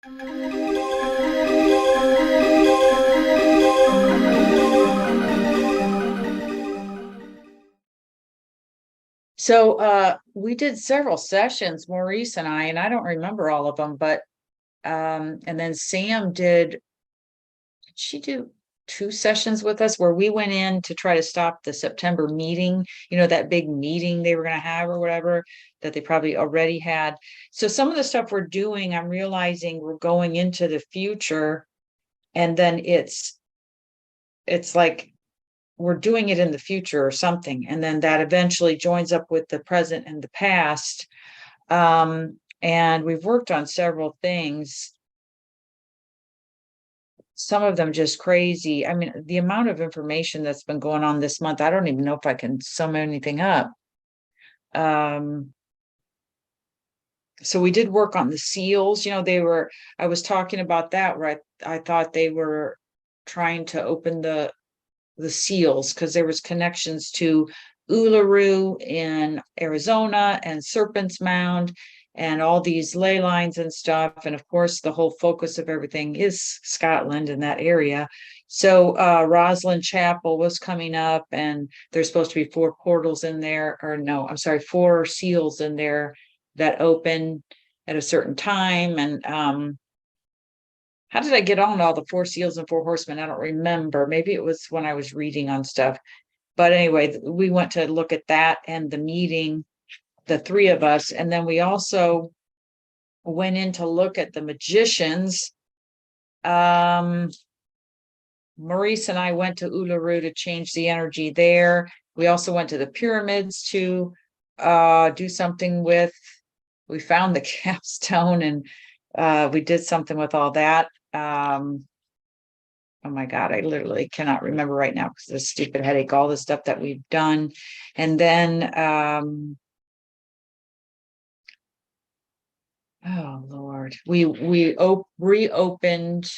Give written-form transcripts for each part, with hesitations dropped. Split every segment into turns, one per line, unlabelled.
So we did several sessions, Maurice and I don't remember all of them, but and then Sam did she do two sessions with us where we went in to try to stop the September meeting, that big meeting they were going to have or whatever that they probably already had. So some of the stuff we're doing, I'm realizing we're going into the future, and then it's like we're doing it in the future or something, and then that eventually joins up with the present and the past. And we've worked on several things, some of them just crazy. I mean, the amount of information that's been going on this month, I don't even know if I can sum anything up. Um, so we did work on the seals. I was talking about that where I thought they were trying to open the seals because there was connections to Uluru in Arizona and Serpent's Mound and all these ley lines and stuff. And of course, the whole focus of everything is Scotland and that area. So Roslyn Chapel was coming up, and there's supposed to be four portals in there, or no, I'm sorry, four seals in there that open at a certain time. And how did I get on all the four seals and four horsemen? I don't remember. Maybe it was when I was reading on stuff. But anyway, we went to look at that and the meeting, the three of us. And then we also went in to look at the magicians. Maurice and I went to Uluru to change the energy there. We also went to the pyramids to do something with. We found the capstone, and we did something with all that. Oh my God, I literally cannot remember right now because of the stupid headache, all the stuff that we've done. And then, oh Lord, we reopened.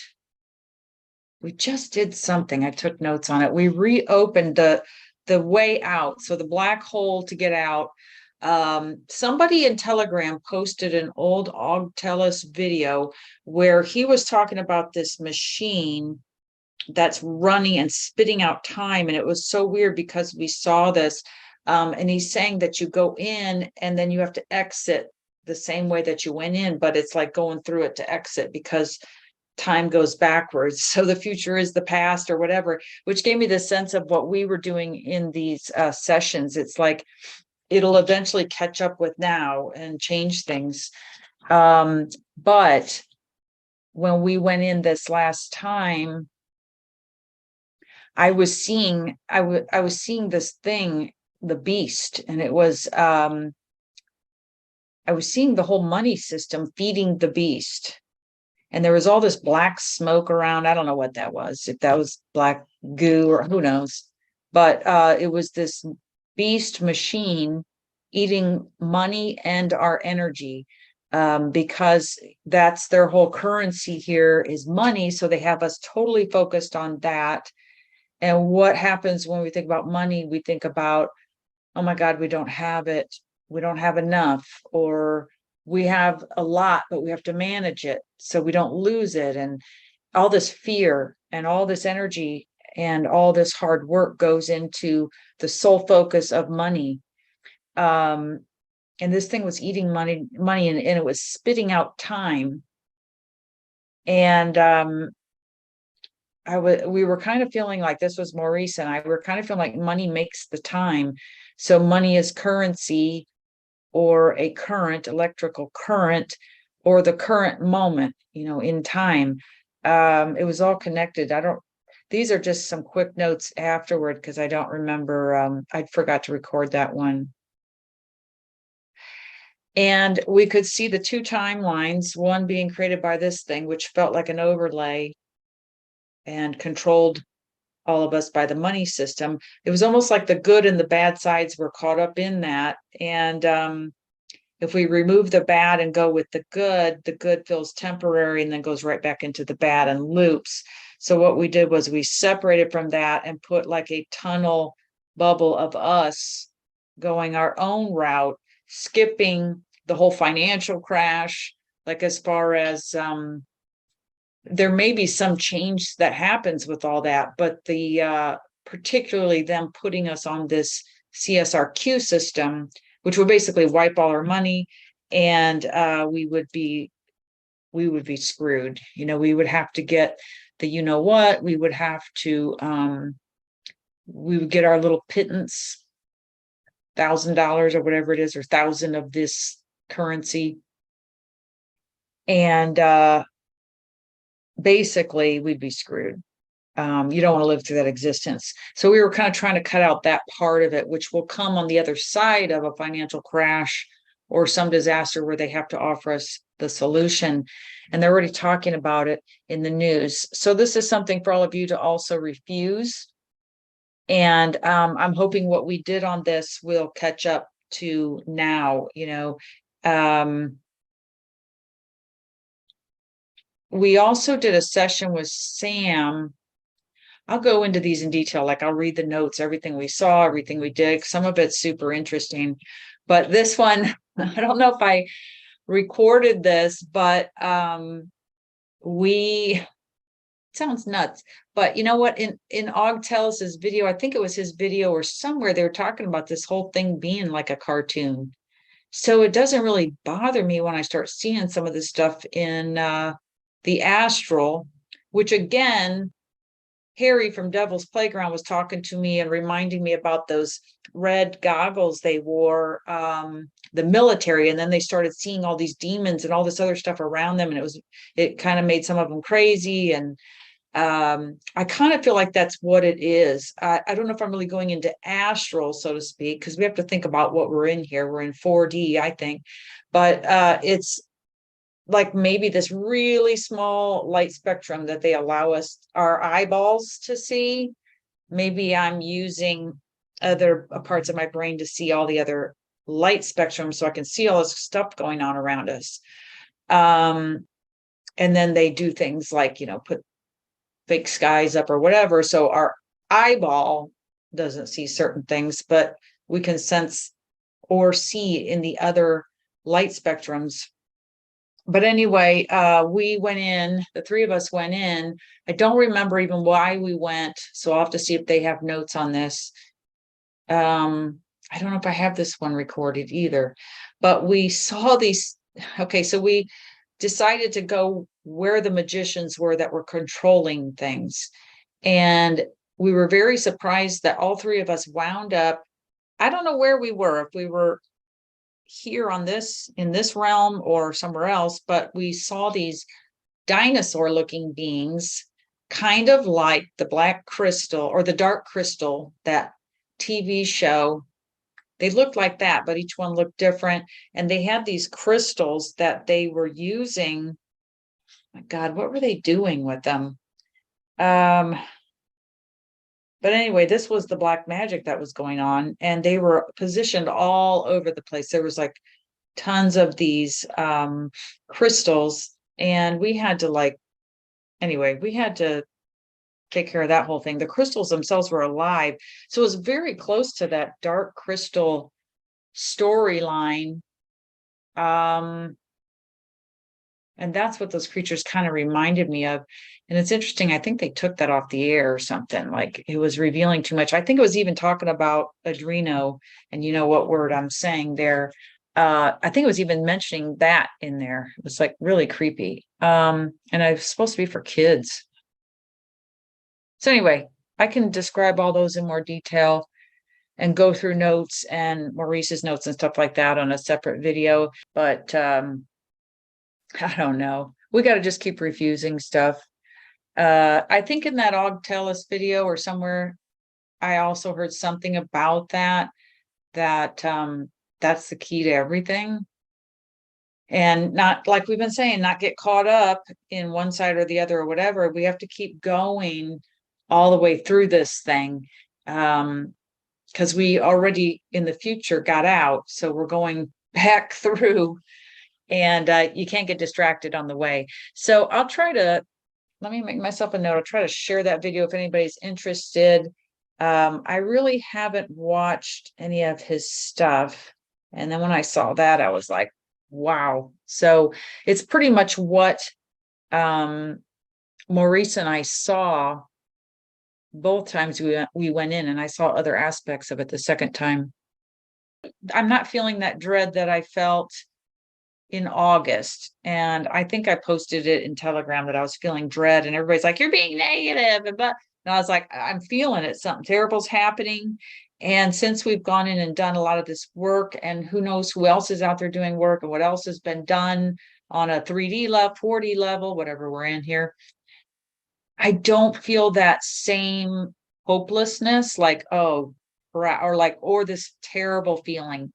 We just did something. I took notes on it. We reopened the way out. So the black hole to get out. Somebody in Telegram posted an old Og Tellis video where he was talking about this machine that's running and spitting out time. And it was so weird because we saw this. And he's saying that you go in and then you have to exit the same way that you went in, but it's like going through it to exit because time goes backwards. So the future is the past or whatever, which gave me the sense of what we were doing in these sessions. It's like it'll eventually catch up with now and change things. But when we went in this last time, I was seeing this thing, the beast, and it was I was seeing the whole money system feeding the beast. And there was all this black smoke around. I don't know what that was, if that was black goo or who knows. But it was this beast machine eating money and our energy, because that's their whole currency here is money. So they have us totally focused on that. And what happens when we think about money? We think about, oh my God, we don't have it. We don't have enough, or we have a lot, but we have to manage it so we don't lose it. And all this fear and all this energy and all this hard work goes into the sole focus of money. And this thing was eating money, and it was spitting out time. And we were kind of feeling like, this was Maurice and I were kind of feeling like money makes the time. So money is currency, or a current, electrical current, or the current moment, in time. It was all connected. These are just some quick notes afterward because I don't remember. I forgot to record that one. And we could see the two timelines, one being created by this thing, which felt like an overlay and controlled all of us by the money system. It was almost like the good and the bad sides were caught up in that. And if we remove the bad and go with the good feels temporary and then goes right back into the bad and loops. So what we did was we separated from that and put like a tunnel bubble of us going our own route, skipping the whole financial crash, like as far as there may be some change that happens with all that, but the particularly them putting us on this CSRQ system, which would basically wipe all our money, and we would be screwed. We would have to get what, we would have to we would get our little pittance, $1,000 or whatever it is, or 1,000 of this currency. And basically we'd be screwed. You don't want to live through that existence. So we were kind of trying to cut out that part of it, which will come on the other side of a financial crash or some disaster where they have to offer us the solution. And they're already talking about it in the news. So this is something for all of you to also refuse. And I'm hoping what we did on this will catch up to now. We also did a session with Sam. I'll go into these in detail. Like I'll read the notes, everything we saw, everything we did. Some of it's super interesting, but this one, I don't know if I recorded this, but it sounds nuts. But you know what? In Og Tells' video, I think it was his video or somewhere, they were talking about this whole thing being like a cartoon. So it doesn't really bother me when I start seeing some of this stuff in the astral, which again, Harry from Devil's Playground was talking to me and reminding me about those red goggles they wore, the military, and then they started seeing all these demons and all this other stuff around them, and it kind of made some of them crazy. And I kind of feel like that's what it is. I don't know if I'm really going into astral, so to speak, because we have to think about what we're in here. We're in 4D, I think, but it's like maybe this really small light spectrum that they allow us, our eyeballs, to see. Maybe I'm using other parts of my brain to see all the other light spectrum so I can see all this stuff going on around us. And then they do things like, put fake skies up or whatever. So our eyeball doesn't see certain things, but we can sense or see in the other light spectrums. But anyway, we went in, the three of us went in. I don't remember even why we went, so I'll have to see if they have notes on this. I don't know if I have this one recorded either, but we saw these. Okay, so we decided to go where the magicians were that were controlling things. And we were very surprised that all three of us wound up, I don't know where we were, if we were here in this realm or somewhere else, but we saw these dinosaur looking beings, kind of like the Black Crystal or the Dark Crystal, that TV show. They looked like that, but each one looked different. And they had these crystals that they were using. My God, what were they doing with them? But anyway, this was the black magic that was going on, and they were positioned all over the place. There was like tons of these crystals, and we had to we had to take care of that whole thing. The crystals themselves were alive, so it was very close to that dark crystal storyline. And that's what those creatures kind of reminded me of. And it's interesting, I think they took that off the air or something, like it was revealing too much. I think it was even talking about Adreno, and you know what word I'm saying there. I think it was even mentioning that in there. It was like really creepy. And it's supposed to be for kids. So anyway, I can describe all those in more detail and go through notes and Maurice's notes and stuff like that on a separate video. But I don't know. We got to just keep refusing stuff. I think in that Og Tell Us video or somewhere, I also heard something about that that's the key to everything. And not, like we've been saying, not get caught up in one side or the other or whatever. We have to keep going all the way through this thing. Because we already in the future got out. So we're going back through. And you can't get distracted on the way. So I'll try to, let me make myself a note. I'll try to share that video if anybody's interested. I really haven't watched any of his stuff. And then when I saw that, I was like, wow. So it's pretty much what Maurice and I saw both times we went in, and I saw other aspects of it the second time. I'm not feeling that dread that I felt in August. And I think I posted it in Telegram that I was feeling dread, and everybody's like, you're being negative. And I was like, I'm feeling it. Something terrible's happening. And since we've gone in and done a lot of this work, and who knows who else is out there doing work and what else has been done on a 3D level, 4D level, whatever we're in here, I don't feel that same hopelessness, like, oh, or like, or this terrible feeling.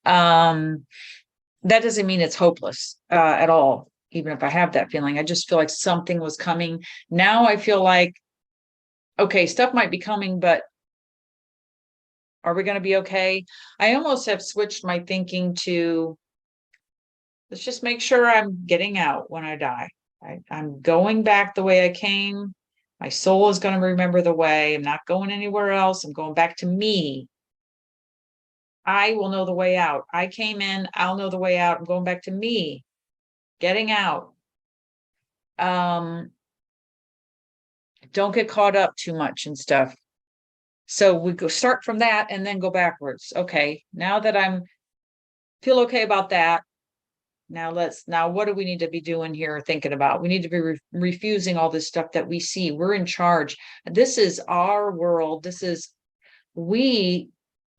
That doesn't mean it's hopeless at all. Even if I have that feeling, I just feel like something was coming. Now I feel like, okay, stuff might be coming, but are we going to be okay? I almost have switched my thinking to, let's just make sure I'm getting out when I die. I'm going back the way I came. My soul is going to remember the way. I'm not going anywhere else. I'm going back to me. I will know the way out. I came in, I'll know the way out. I'm going back to me, getting out. Don't get caught up too much and stuff. So we go start from that and then go backwards. Okay, now that I'm feel okay about that, now what do we need to be doing here, thinking about? We need to be refusing all this stuff that we see. We're in charge. This is our world. We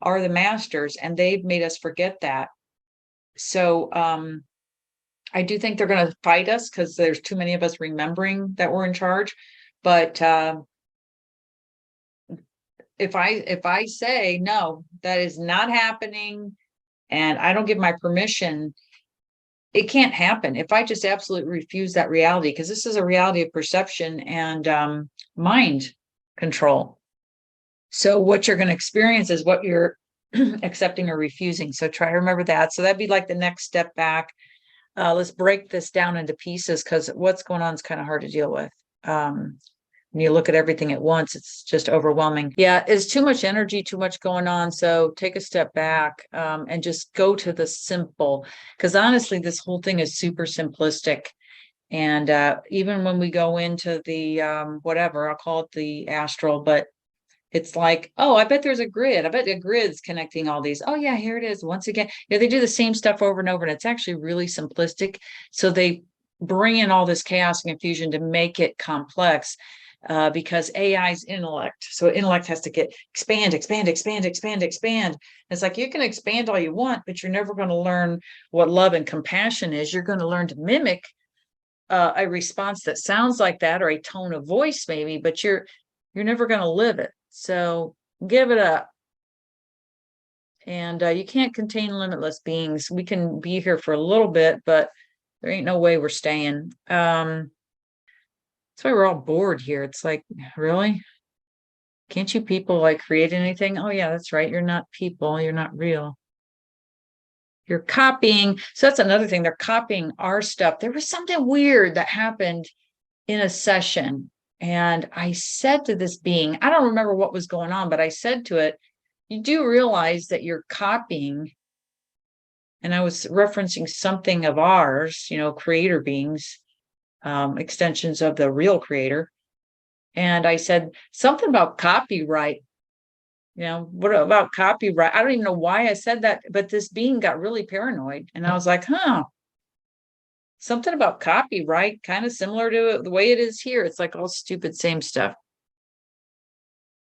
are the masters, and they've made us forget that. So I do think they're going to fight us because there's too many of us remembering that we're in charge. But if I say no, that is not happening, and I don't give my permission, it can't happen. If I just absolutely refuse that reality, because this is a reality of perception and mind control. So what you're going to experience is what you're accepting or refusing. So try to remember that. So that'd be like the next step back. Let's break this down into pieces, because what's going on is kind of hard to deal with. When you look at everything at once, it's just overwhelming. Yeah, it's too much energy, too much going on. So take a step back and just go to the simple, because honestly, this whole thing is super simplistic. And even when we go into the whatever, I'll call it the astral, but it's like, oh, I bet there's a grid. I bet the grid's connecting all these. Oh, yeah, here it is. Once again, they do the same stuff over and over, and it's actually really simplistic. So they bring in all this chaos and confusion to make it complex because AI's intellect. So intellect has to get expand. It's like you can expand all you want, but you're never going to learn what love and compassion is. You're going to learn to mimic a response that sounds like that, or a tone of voice maybe, but you're never going to live it. So give it up. And you can't contain limitless beings. We can be here for a little bit, but there ain't no way we're staying. That's why we're all bored here. It's like, really? Can't you people like create anything? Oh yeah, that's right. You're not people. You're not real. You're copying. So that's another thing. They're copying our stuff. There was something weird that happened in a session. And I said to this being, I don't remember what was going on, but I said to it, you do realize that you're copying. And I was referencing something of ours, creator beings, extensions of the real creator. And I said something about copyright. What about copyright? I don't even know why I said that, but this being got really paranoid. And I was like, something about copyright, kind of similar to the way it is here. It's like all stupid, same stuff.